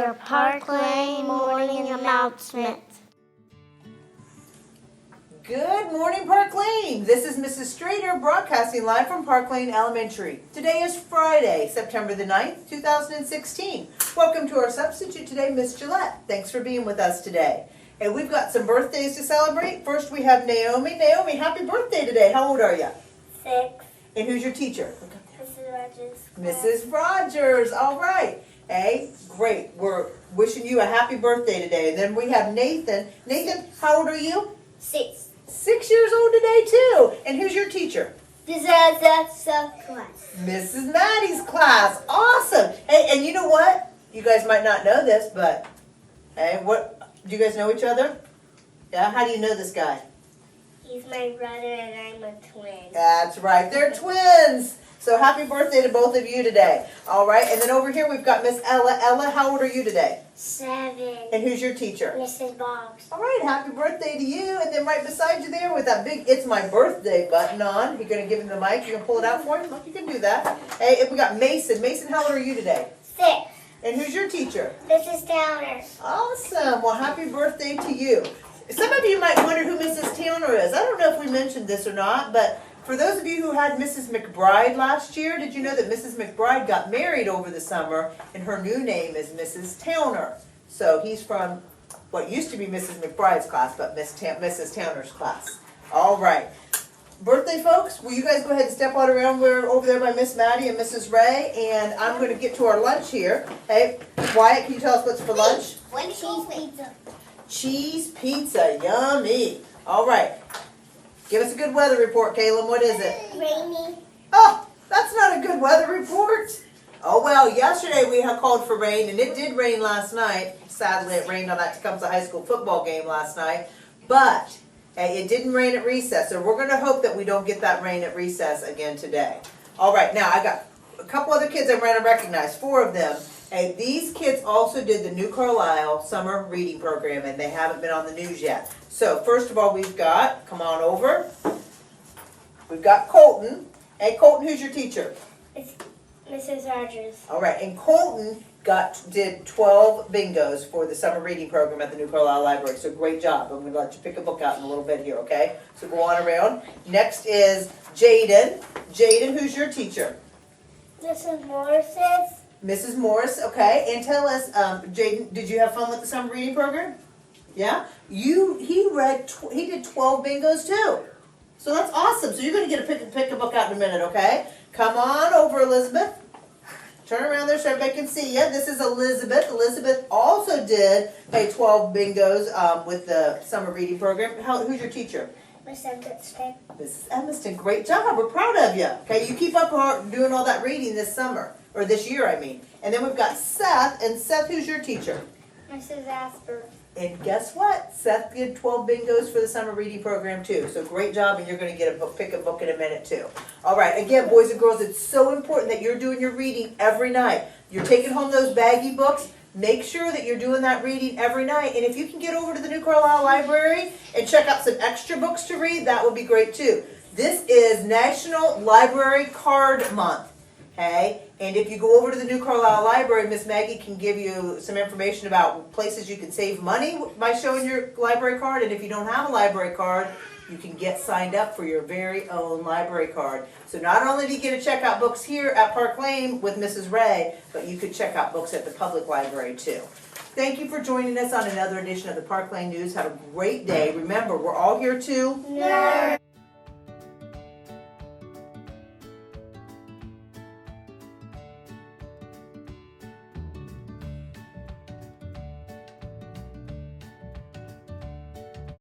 your Park Lane morning announcement. Good morning, Park Lane. This is Mrs. Strader broadcasting live from Park Lane Elementary. Today is Friday, September the 9th, 2016. Welcome to our substitute today, Miss Gillette. Thanks for being with us today. And we've got some birthdays to celebrate. First, we have Naomi. Naomi, happy birthday today. How old are you? 6. And who's your teacher? Mrs. Rogers. Mrs. Rogers. All right. Hey, great. We're wishing you a happy birthday today. And then we have Nathan. Nathan, how old are you? 6. 6 years old today, too. And who's your teacher? This is class. Mrs. Maddie's class. Awesome. Hey, and you know what? You guys might not know this, but, hey, do you guys know each other? Yeah? How do you know this guy? He's my brother and I'm a twin. That's right. They're twins. So happy birthday to both of you today. All right. And then over here we've got Miss Ella. Ella, how old are you today? 7. And who's your teacher? Mrs. Boggs. All right. Happy birthday to you. And then right beside you there with that big "It's my birthday" button on. You're going to give him the mic. You're going to pull it out for him? Look, you can do that. Hey, and we got Mason. Mason, how old are you today? 6. And who's your teacher? Mrs. Towner. Awesome. Well, happy birthday to you. Some of you might wonder who Mrs. Towner is. I don't know if we mentioned this or not, but for those of you who had Mrs. McBride last year, did you know that Mrs. McBride got married over the summer and her new name is Mrs. Towner? So he's from what used to be Mrs. McBride's class, but Mrs. Towner's class. All right. Birthday folks, will you guys go ahead and step out around? We're over there by Miss Maddie and Mrs. Ray, and I'm going to get to our lunch here. Hey, Wyatt, can you tell us what's for lunch? Cheese pizza. Cheese pizza, yummy. All right. Give us a good weather report, Caleb. What is it? Rainy. Oh, that's not a good weather report. Oh, well, yesterday we had called for rain, and it did rain last night. Sadly, it rained on that Tecumseh High School football game last night. But it didn't rain at recess, so we're going to hope that we don't get that rain at recess again today. All right, now I got a couple other kids I'm going to recognize, 4 of them. And these kids also did the New Carlisle summer reading program, and they haven't been on the news yet. So first of all, we've got, come on over, we've got Colton. Hey, Colton, who's your teacher? It's Mrs. Rogers. All right, and Colton did 12 bingos for the summer reading program at the New Carlisle Library. So great job. I'm going to let you pick a book out in a little bit here, okay? So go on around. Next is Jaden. Jaden, who's your teacher? Mrs. Morris's. Mrs. Morris, okay, and tell us, Jaden, did you have fun with the summer reading program? Yeah? He did 12 bingos too. So that's awesome. So you're going to get to pick a book out in a minute, okay? Come on over, Elizabeth. Turn around there so everybody can see you. This is Elizabeth. Elizabeth also did 12 bingos with the summer reading program. Who's your teacher? Miss Evanston. Mrs. Evanston, great job. We're proud of you. Okay, you keep up doing all that reading this summer. Or this year, I mean. And then we've got Seth. And Seth, who's your teacher? Mrs. Asper. And guess what? Seth did 12 bingos for the summer reading program, too. So great job, and you're going to get pick a book in a minute, too. All right. Again, boys and girls, it's so important that you're doing your reading every night. You're taking home those baggy books. Make sure that you're doing that reading every night. And if you can get over to the New Carlisle Library and check out some extra books to read, that would be great, too. This is National Library Card Month. Okay, and if you go over to the New Carlisle Library, Miss Maggie can give you some information about places you can save money by showing your library card. And if you don't have a library card, you can get signed up for your very own library card. So not only do you get to check out books here at Park Lane with Mrs. Ray, but you could check out books at the public library too. Thank you for joining us on another edition of the Park Lane News. Have a great day. Remember, we're all here to learn.